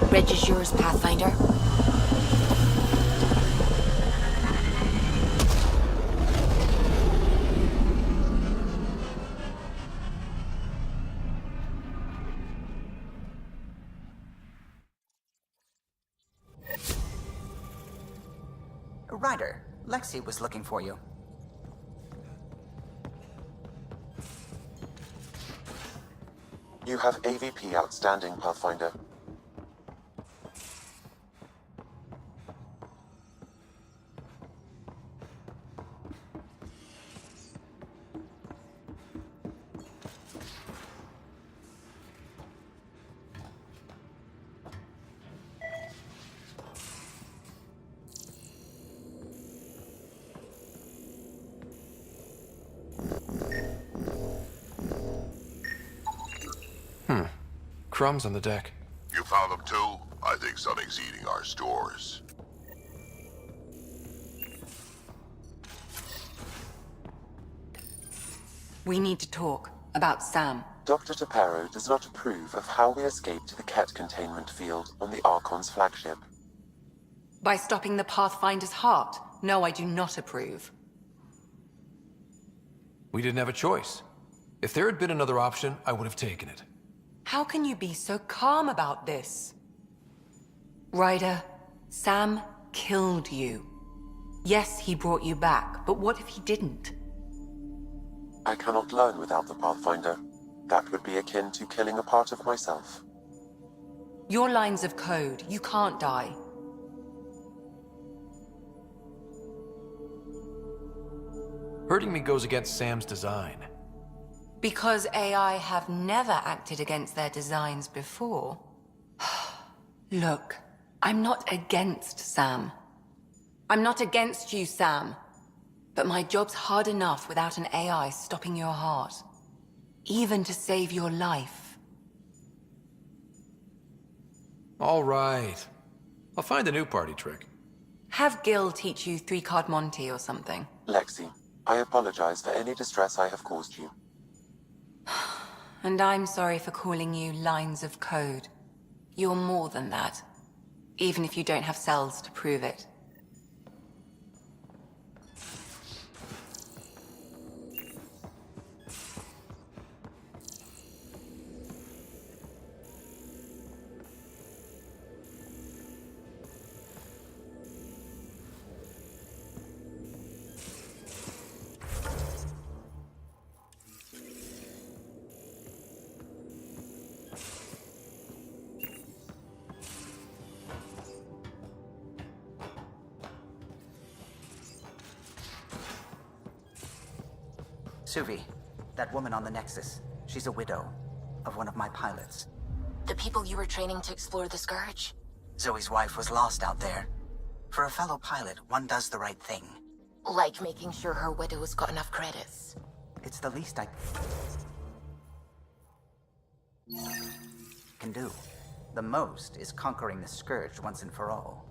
Bridge is yours, Pathfinder. Ryder, Lexi was looking for you. You have AVP outstanding, Pathfinder. Crumbs on the deck. You found them too? I think something's eating our stores. We need to talk about Sam. Dr. Taparo does not approve of how we escaped the Ket containment field on the Archon's flagship. By stopping the Pathfinder's heart? No, I do not approve. We didn't have a choice. If there had been another option, I would have taken it. How can you be so calm about this? Ryder, Sam killed you. Yes, he brought you back, but what if he didn't? I cannot learn without the Pathfinder. That would be akin to killing a part of myself. Your lines of code, you can't die. Hurting me goes against Sam's design. Because AI have never acted against their designs before. Look, I'm not against Sam. I'm not against you, Sam. But my job's hard enough without an AI stopping your heart. Even to save your life. All right. I'll find a new party trick. Have Gil teach you three-card Monty or something. Lexi, I apologize for any distress I have caused you. And I'm sorry for calling you lines of code. You're more than that. Even if you don't have cells to prove it. Suvi, that woman on the Nexus, she's a widow of one of my pilots. The people you were training to explore the Scourge? Zoe's wife was lost out there. For a fellow pilot, one does the right thing. Like making sure her widow's got enough credits. It's the least I can do. The most is conquering the Scourge once and for all.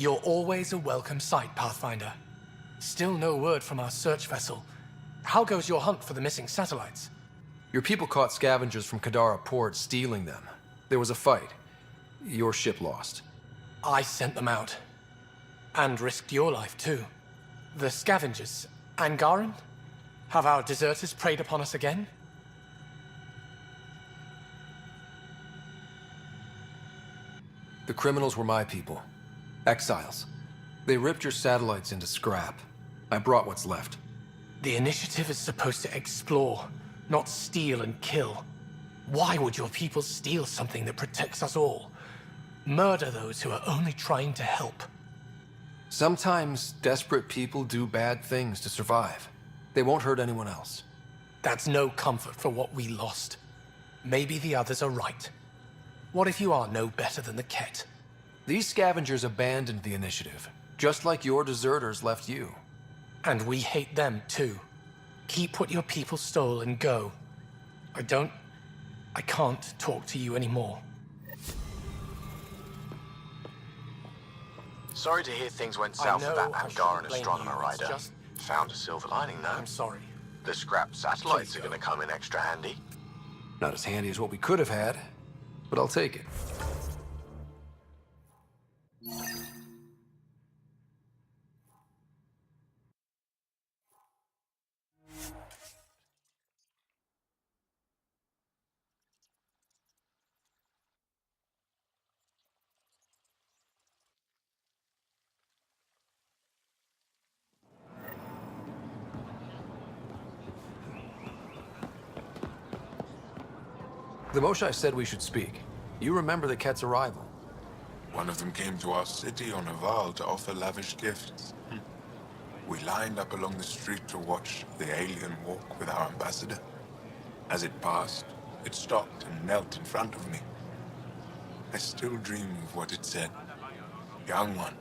You're always a welcome sight, Pathfinder. Still no word from our search vessel. How goes your hunt for the missing satellites? Your people caught scavengers from Kadara Port stealing them. There was a fight. Your ship lost. I sent them out. And risked your life, too. The scavengers, Angaran? Have our deserters preyed upon us again? The criminals were my people. Exiles. They ripped your satellites into scrap. I brought what's left. The initiative is supposed to explore, not steal and kill. Why would your people steal something that protects us all? Murder those who are only trying to help. Sometimes desperate people do bad things to survive. They won't hurt anyone else. That's no comfort for what we lost. Maybe the others are right. What if you are no better than the Ket? These scavengers abandoned the initiative, just like your deserters left you. And we hate them too. Keep what your people stole and go. I can't talk to you anymore. Sorry to hear things went south for that Angaran astronomer rider. Found a silver lining, though. I'm sorry. The scrap satellites are gonna come in extra handy. Not as handy as what we could have had, but I'll take it. The Moshai said we should speak. You remember the Ket's arrival. One of them came to our city on a Val to offer lavish gifts. We lined up along the street to watch the alien walk with our ambassador. As it passed, it stopped and knelt in front of me. I still dream of what it said. Young one,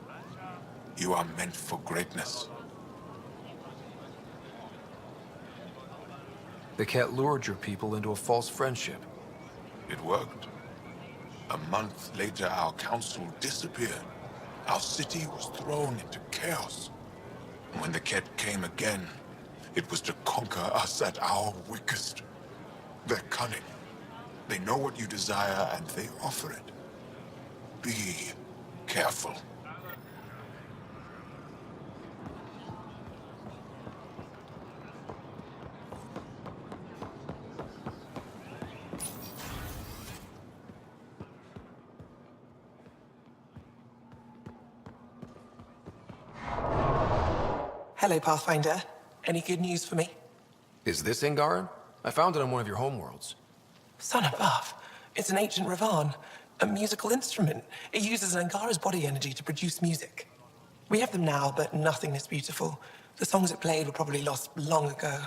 you are meant for greatness. The Ket lured your people into a false friendship. It worked. A month later, our council disappeared. Our city was thrown into chaos. When the Ket came again, it was to conquer us at our weakest. They're cunning. They know what you desire, and they offer it. Be careful. Hello, Pathfinder. Any good news for me? Is this Angaran? I found it on one of your homeworlds. Son above. It's an ancient Ravan, a musical instrument. It uses Angara's body energy to produce music. We have them now, but nothing this beautiful. The songs it played were probably lost long ago.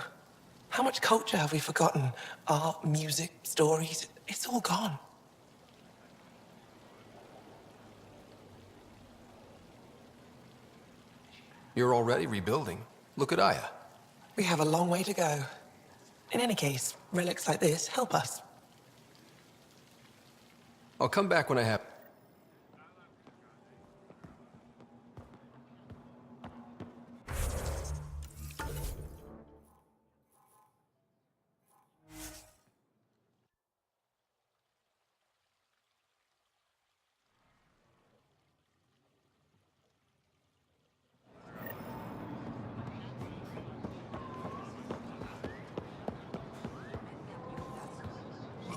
How much culture have we forgotten? Art, music, stories, it's all gone. You're already rebuilding. Look at Aya. We have a long way to go. In any case, relics like this help us. I'll come back when I have...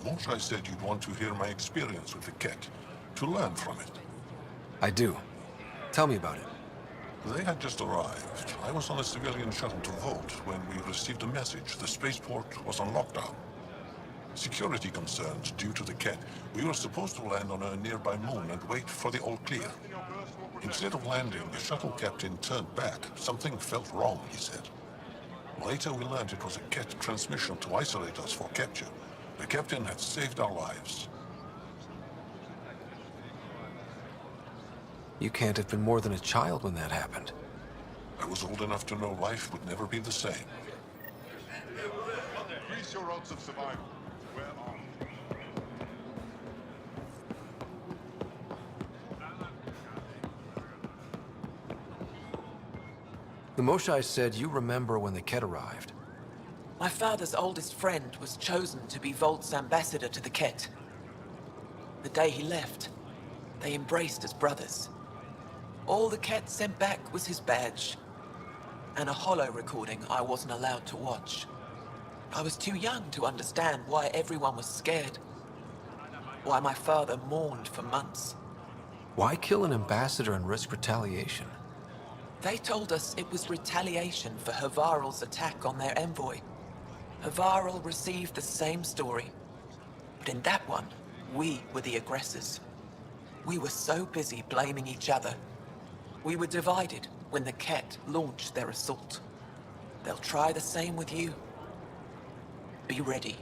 Moshe said you'd want to hear my experience with the Ket, to learn from it. I do. Tell me about it. They had just arrived. I was on a civilian shuttle to Volt when we received a message. The spaceport was on lockdown. Security concerns due to the Ket. We were supposed to land on a nearby moon and wait for the all clear. Instead of landing, the shuttle captain turned back. Something felt wrong, he said. Later we learned it was a Ket transmission to isolate us for capture. The captain had saved our lives. You can't have been more than a child when that happened. I was old enough to know life would never be the same. Increase your odds of survival. Where are you? The Moshe said you remember when the Ket arrived. My father's oldest friend was chosen to be Volt's ambassador to the Ket. The day he left, they embraced as brothers. All the Ket sent back was his badge, and a holo recording I wasn't allowed to watch. I was too young to understand why everyone was scared, why my father mourned for months. Why kill an ambassador and risk retaliation? They told us it was retaliation for Havarl's attack on their envoy. Havarl received the same story, but in that one, we were the aggressors. We were so busy blaming each other. We were divided when the Ket launched their assault. They'll try the same with you. Be ready.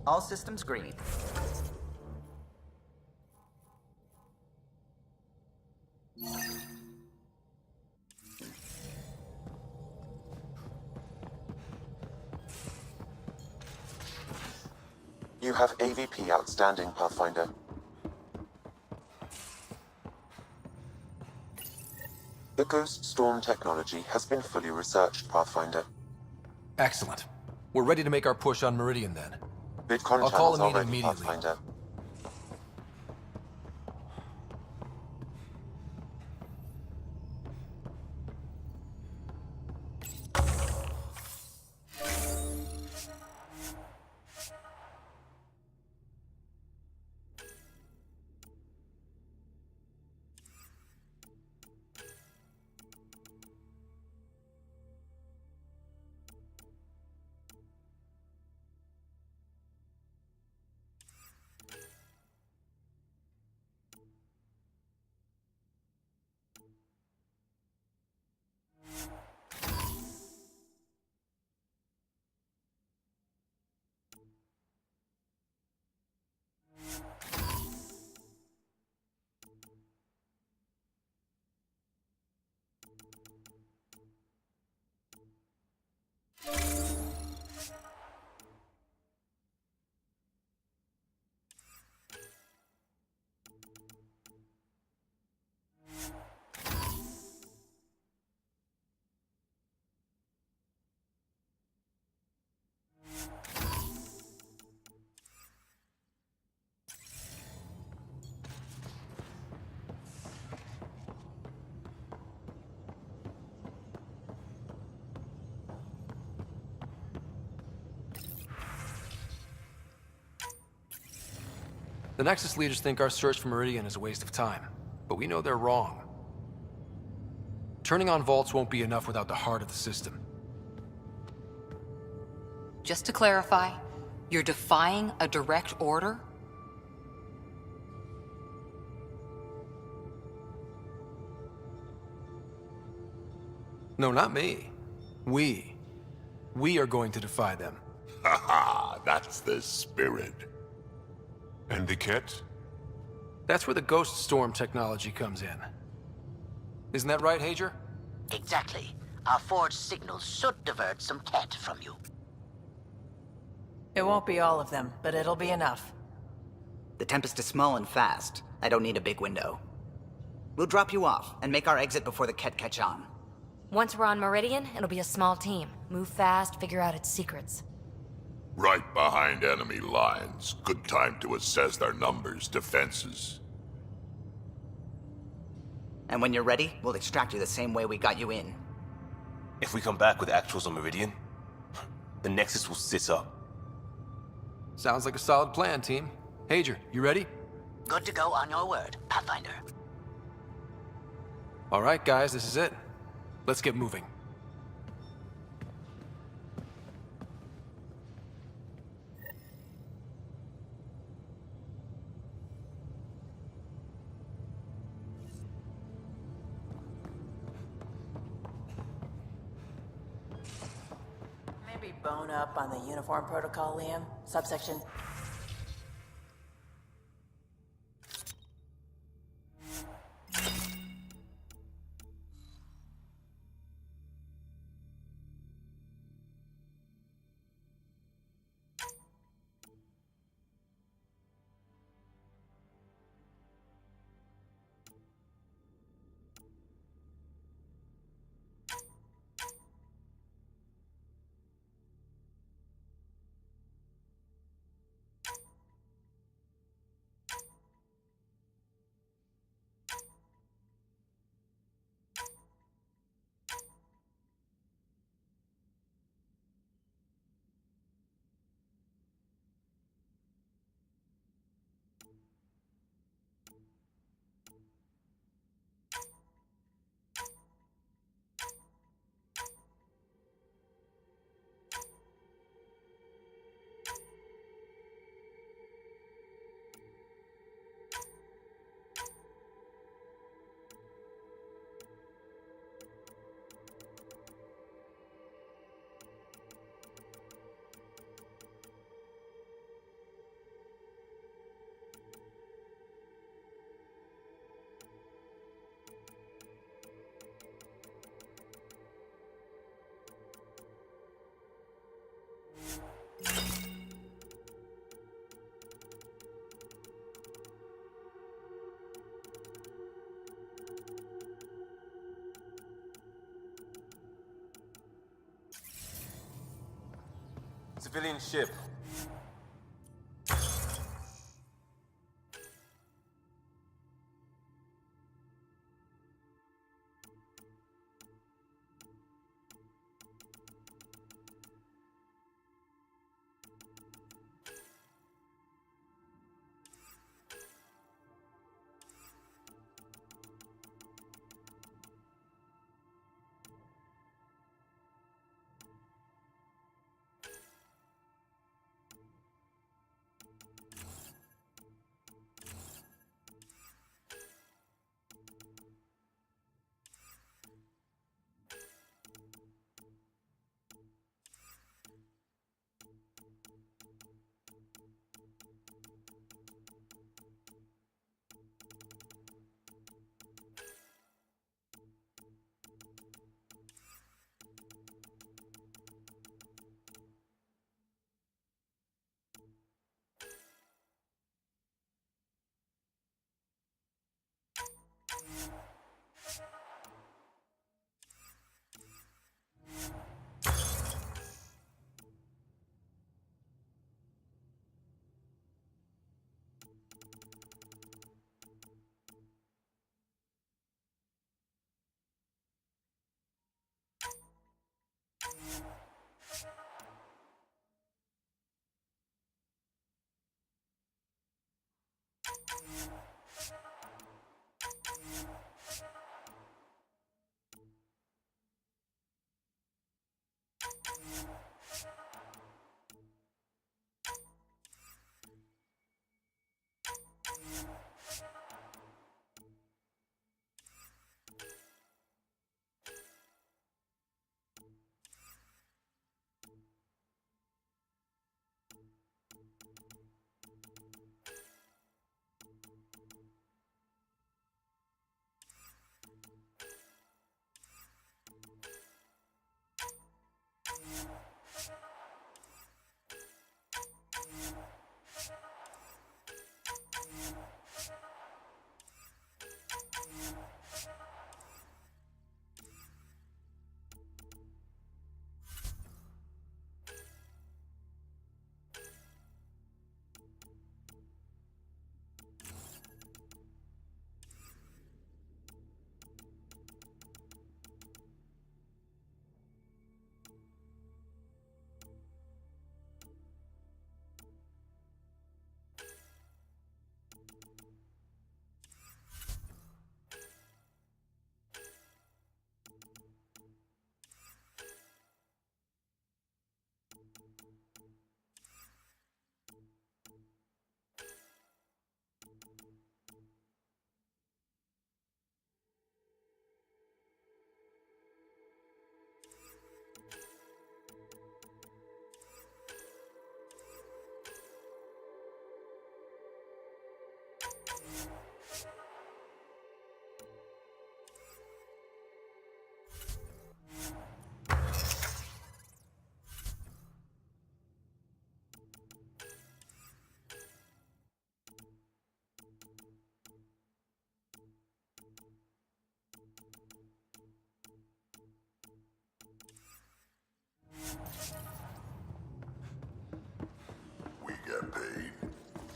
All systems green. You have AVP outstanding, Pathfinder. The Ghost Storm technology has been fully researched, Pathfinder. Excellent. We're ready to make our push on Meridian then. Vidcon I'll call channels a are meeting ready, immediately. Pathfinder. The Nexus leaders think our search for Meridian is a waste of time, but we know they're wrong. Turning on vaults won't be enough without the heart of the system. Just to clarify, you're defying a direct order? No, not me. We. We are going to defy them. Haha, that's the spirit. And the Ket? That's where the ghost storm technology comes in. Isn't that right, Hager? Exactly. Our forged signals should divert some cat from you. It won't be all of them, but it'll be enough. The Tempest is small and fast. I don't need a big window. We'll drop you off and make our exit before the Ket catch on. Once we're on Meridian, it'll be a small team. Move fast, figure out its secrets. Right behind enemy lines. Good time to assess their numbers, defenses. And when you're ready, we'll extract you the same way we got you in. If we come back with actuals on Meridian, the Nexus will sit up. Sounds like a solid plan, team. Hager, you ready? Good to go on your word, Pathfinder. All right, guys, this is it. Let's get moving. Maybe bone up on the uniform protocol, Liam. Subsection. Civilian ship.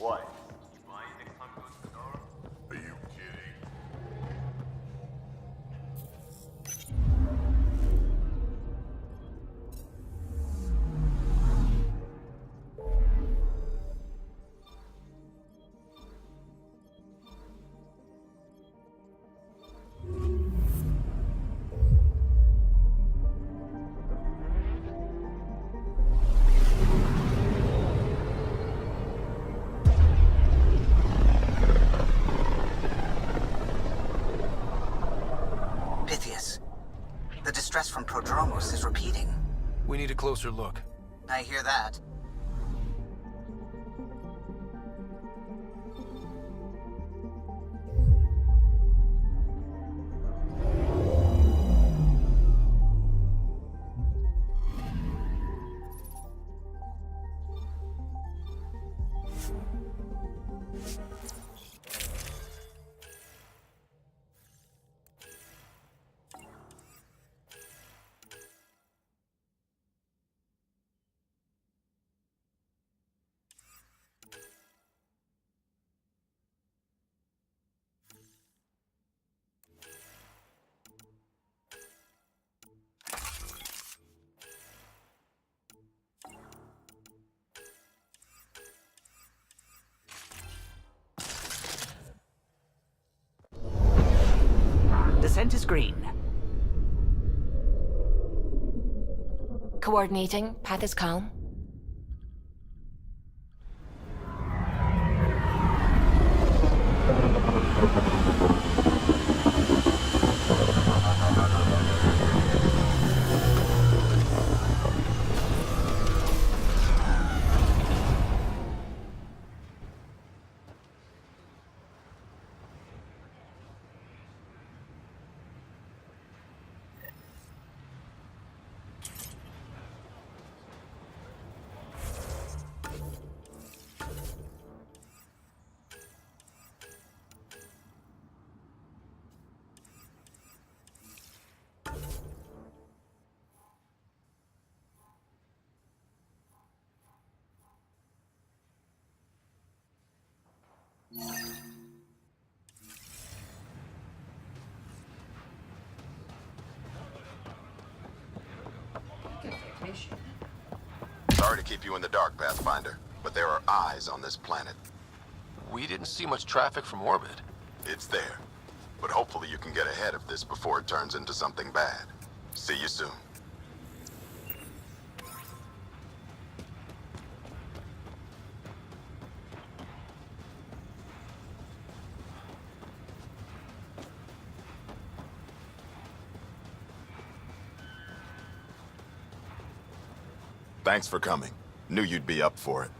Why? Are you kidding? Pythias, the distress from Prodromos is repeating. We need a closer look. I hear that. Descent is green. Coordinating. Path is calm. Sorry to keep you in the dark, Pathfinder, but there are eyes on this planet. We didn't see much traffic from orbit. It's there. But hopefully you can get ahead of this before it turns into something bad. See you soon. Thanks for coming. Knew you'd be up for it.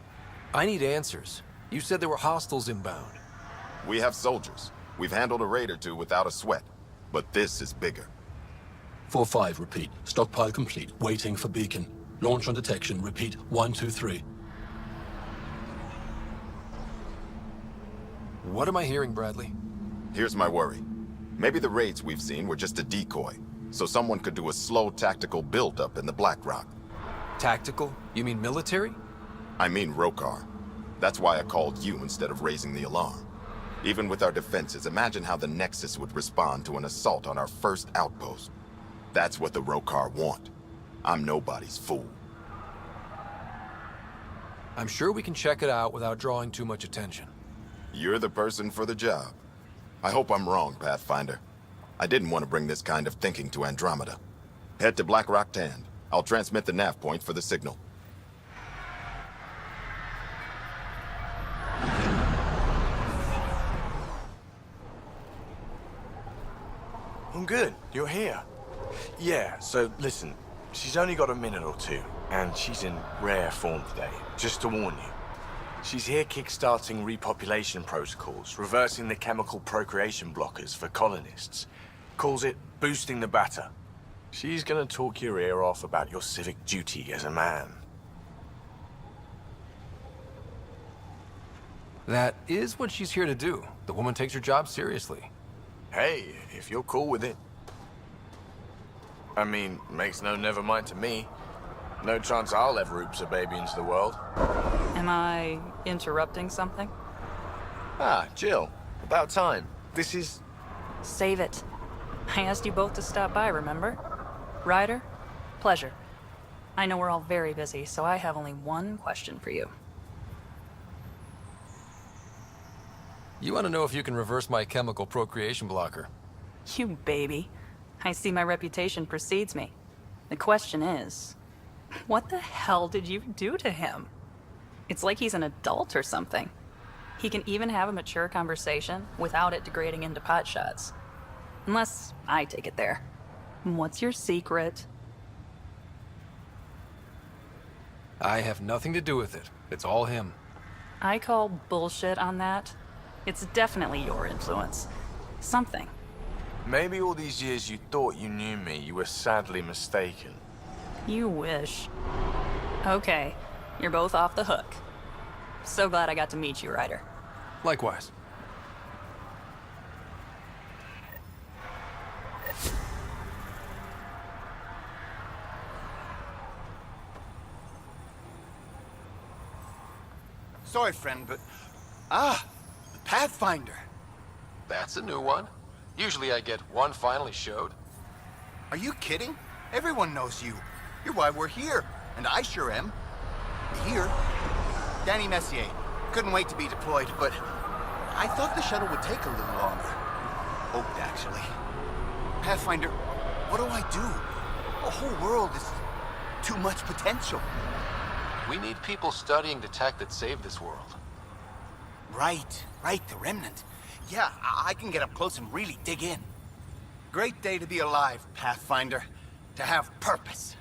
I need answers. You said there were hostiles inbound. We have soldiers. We've handled a raid or two without a sweat. But this is bigger. 4-5, repeat. Stockpile complete. Waiting for beacon. Launch on detection. Repeat. 1, 2, 3. What am I hearing, Bradley? Here's my worry. Maybe the raids we've seen were just a decoy, so someone could do a slow tactical build-up in the Black Rock. Tactical? You mean military? I mean Rokar. That's why I called you instead of raising the alarm. Even with our defenses, imagine how the Nexus would respond to an assault on our first outpost. That's what the Rokar want. I'm nobody's fool. I'm sure we can check it out without drawing too much attention. You're the person for the job. I hope I'm wrong, Pathfinder. I didn't want to bring this kind of thinking to Andromeda. Head to Black Rock Tand. I'll transmit the nav point for the signal. I'm good. You're here. Yeah, so listen. She's only got a minute or two, and she's in rare form today. Just to warn you. She's here kickstarting repopulation protocols, reversing the chemical procreation blockers for colonists. Calls it boosting the batter. She's gonna talk your ear off about your civic duty as a man. That is what she's here to do. The woman takes her job seriously. Hey, if you're cool with it. I mean, makes no never mind to me. No chance I'll ever oops a baby into the world. Am I interrupting something? Ah, Jill. About time. This is... Save it. I asked you both to stop by, remember? Ryder, pleasure. I know we're all very busy, so I have only one question for you. You want to know if you can reverse my chemical procreation blocker? You baby. I see my reputation precedes me. The question is, what the hell did you do to him? It's like he's an adult or something. He can even have a mature conversation without it degrading into potshots. Unless I take it there. What's your secret? I have nothing to do with it. It's all him. I call bullshit on that. It's definitely your influence. Something. Maybe all these years you thought you knew me, you were sadly mistaken. You wish. Okay, you're both off the hook. So glad I got to meet you, Ryder. Likewise. Sorry, friend, but... Ah! The Pathfinder! That's a new one. Usually I get one finally showed. Are you kidding? Everyone knows you. You're why we're here. And I sure am. Here. Danny Messier. Couldn't wait to be deployed, but... I thought the shuttle would take a little longer. Hoped, actually. Pathfinder, what do I do? The whole world is... too much potential. We need people studying the tech that saved this world. Right, the Remnant. Yeah, I can get up close and really dig in. Great day to be alive, Pathfinder. To have purpose.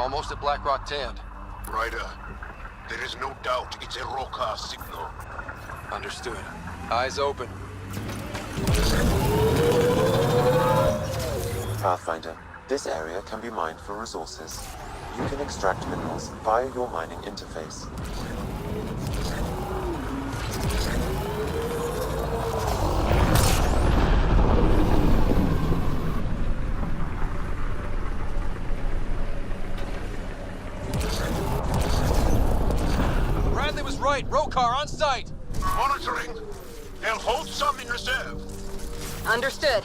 Almost at Black Rock Tand. Ryder, there is no doubt it's a Roka signal. Understood. Eyes open. Pathfinder, this area can be mined for resources. You can extract minerals via your mining interface. Bradley was right. Rokar on site. Monitoring. They'll hold some in reserve. Understood.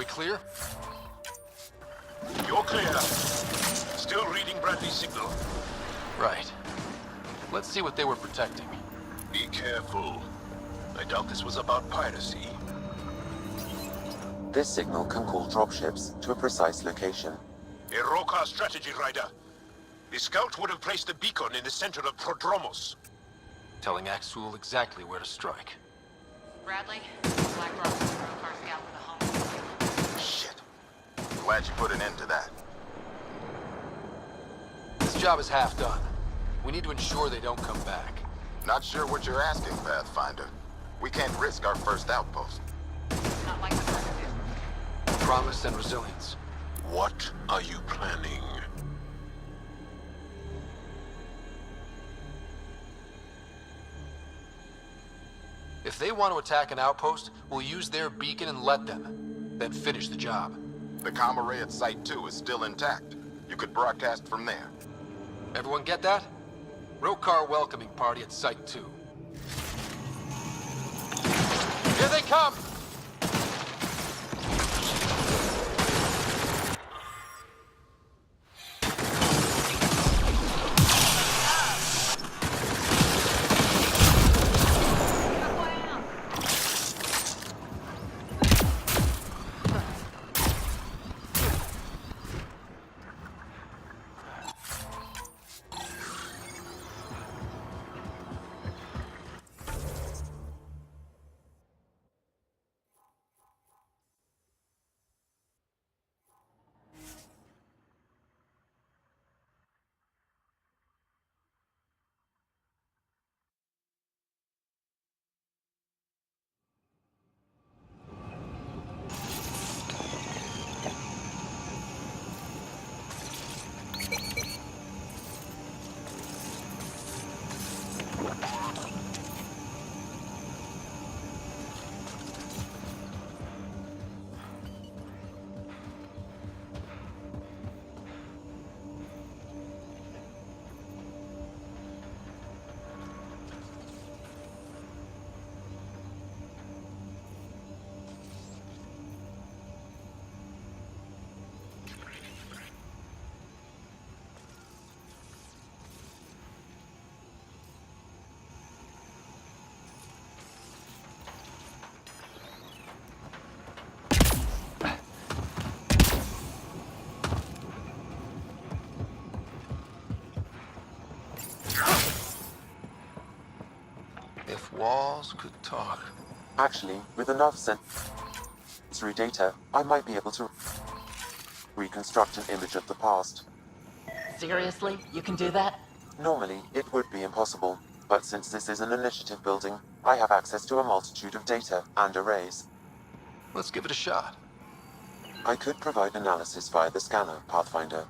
Clear? You're clear. Still reading Bradley's signal. Right. Let's see what they were protecting. Be careful. I doubt this was about piracy. This signal can call dropships to a precise location. A Roka strategy, Ryder. The scout would have placed the beacon in the center of Prodromos. Telling Axul exactly where to strike. Bradley, Black Rock, Rokar scout with a home. Shit. Glad you put an end to that. This job is half done. We need to ensure they don't come back. Not sure what you're asking, Pathfinder. We can't risk our first outpost. Not like the first two. Promise and resilience. What are you planning? If they want to attack an outpost, we'll use their beacon and let them. Then finish the job. The comm array at Site 2 is still intact. You could broadcast from there. Everyone get that? Rokar welcoming party at Site 2. Here they come! walls could talk. Actually, with enough sensory data, I might be able to reconstruct an image of the past. Seriously? You can do that? Normally, it would be impossible, but since this is an initiative building, I have access to a multitude of data and arrays. Let's give it a shot. I could provide analysis via the scanner, Pathfinder.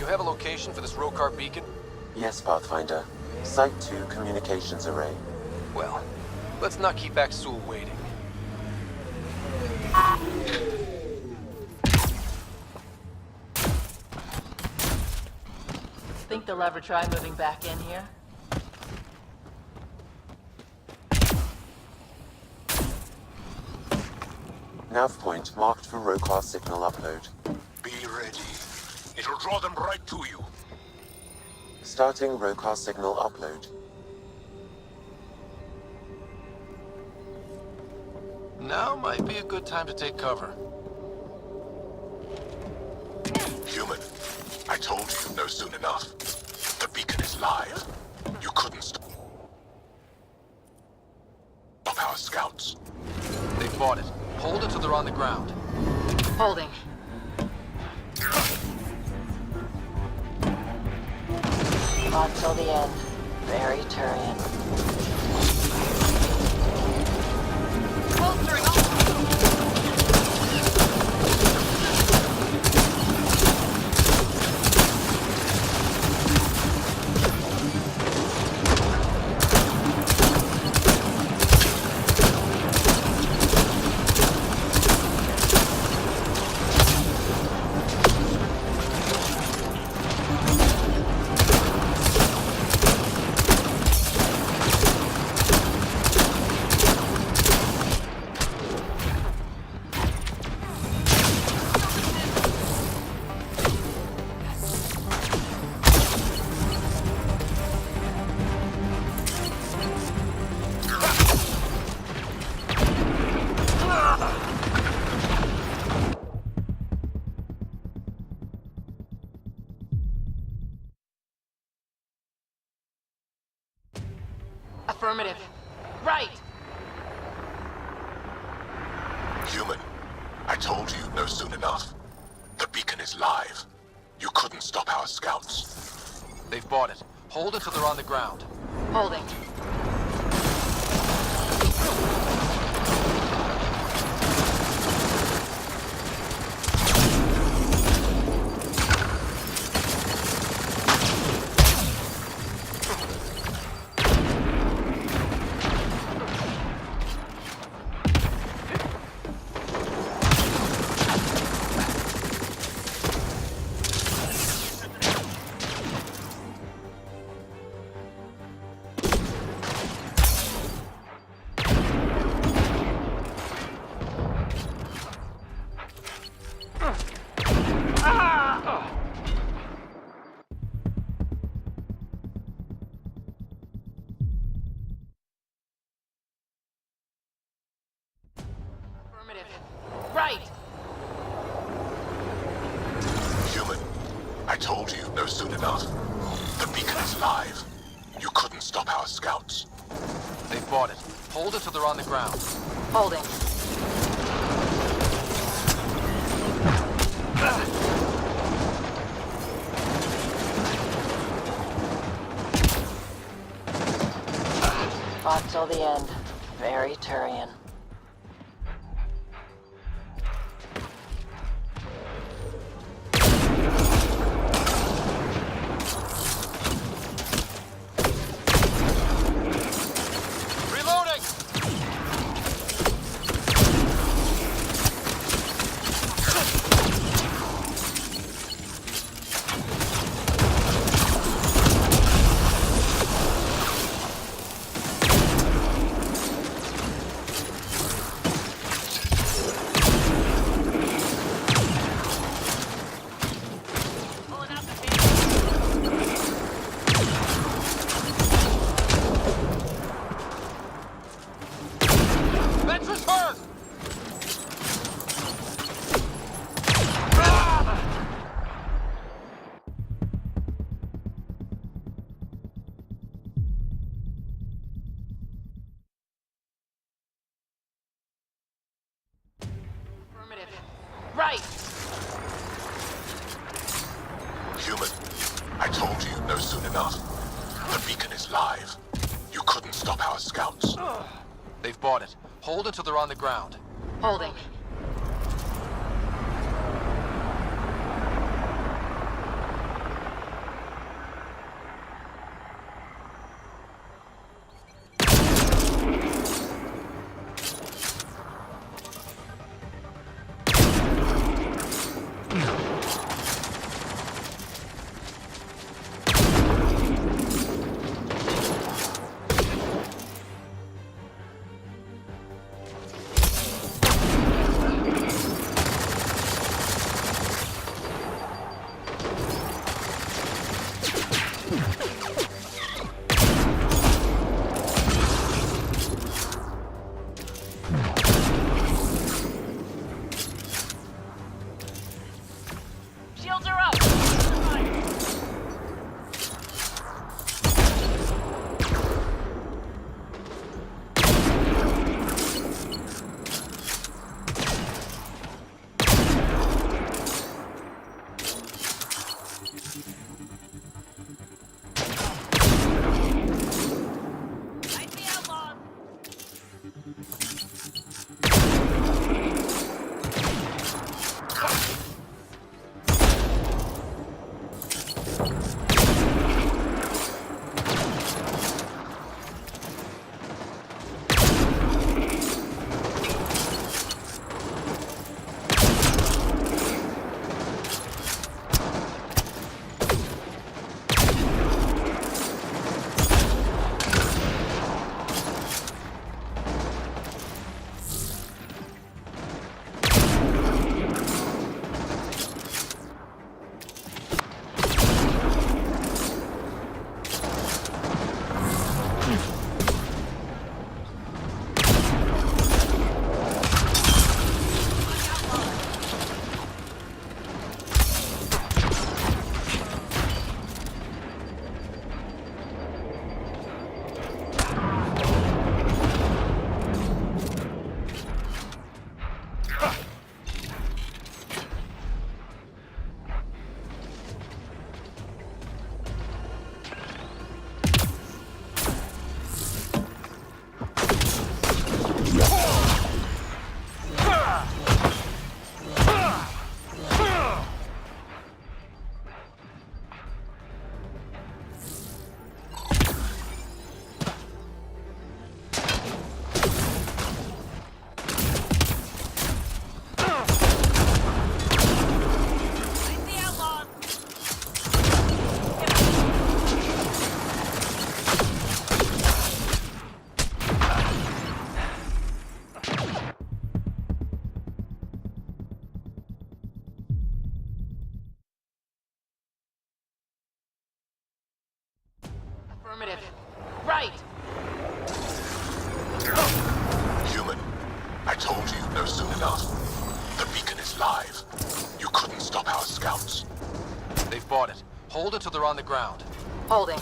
you have a location for this Rokar beacon? Yes, Pathfinder. Site 2 communications array. Well, let's not keep Axul waiting. Think they'll ever try moving back in here? Nav point marked for Rokar signal upload. Be ready. It'll draw them right to you. Starting Rokar signal upload. Now might be a good time to take cover. Human, I told you no soon enough. The beacon is live. You couldn't stop our scouts. They bought it. Hold it till they're on the ground. Holding. On till the end. Very Turian. Affirmative. Right! Human, I told you no soon enough. The beacon is live. You couldn't stop our scouts. They've bought it. Hold it till they're on the ground. Holding. Right! Human, I told you no soon enough. The beacon is live. You couldn't stop our scouts. They've bought it. Hold it till they're on the ground. Holding. Fought till the end. Very Turian. Right! Human, I told you no soon enough. The beacon is live. You couldn't stop our scouts. They've bought it. Hold it till they're on the ground. Holding. Affirmative. Right! Human, I told you no soon enough. The beacon is live. You couldn't stop our scouts. They've bought it. Hold it till they're on the ground. Holding.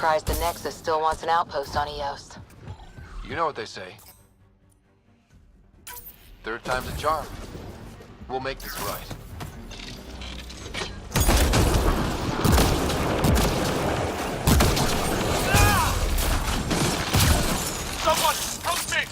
Surprised the Nexus still wants an outpost on Eos. You know what they say. Third time's a charm. We'll make this right. Someone, help me!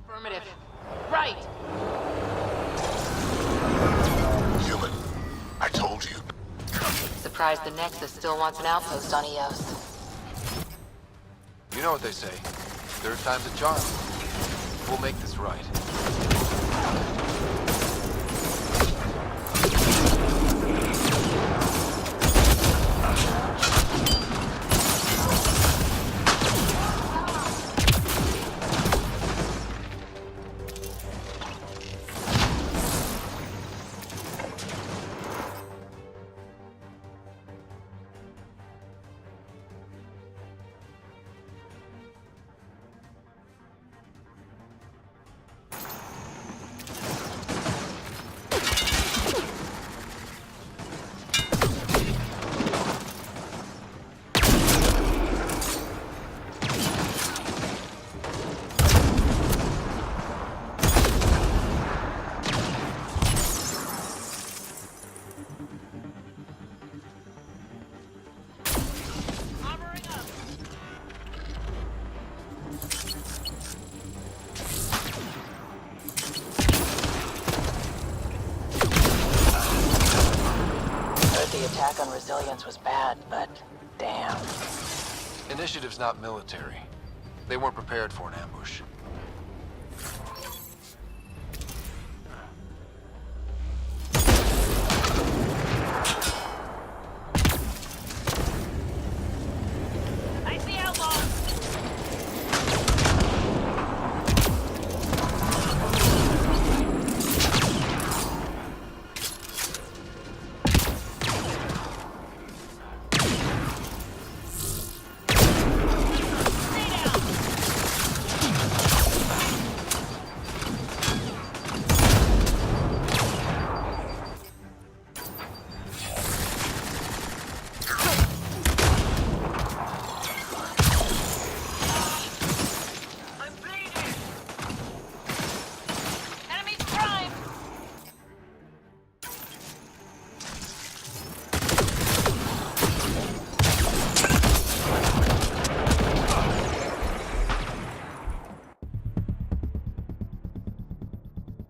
Affirmative. Right! Human, I told you. Surprised the Nexus still wants an outpost on Eos. You know what they say. Third time's a charm. We'll make this right. The attack on Resilience was bad, but damn. Initiative's not military. They weren't prepared for an ambush.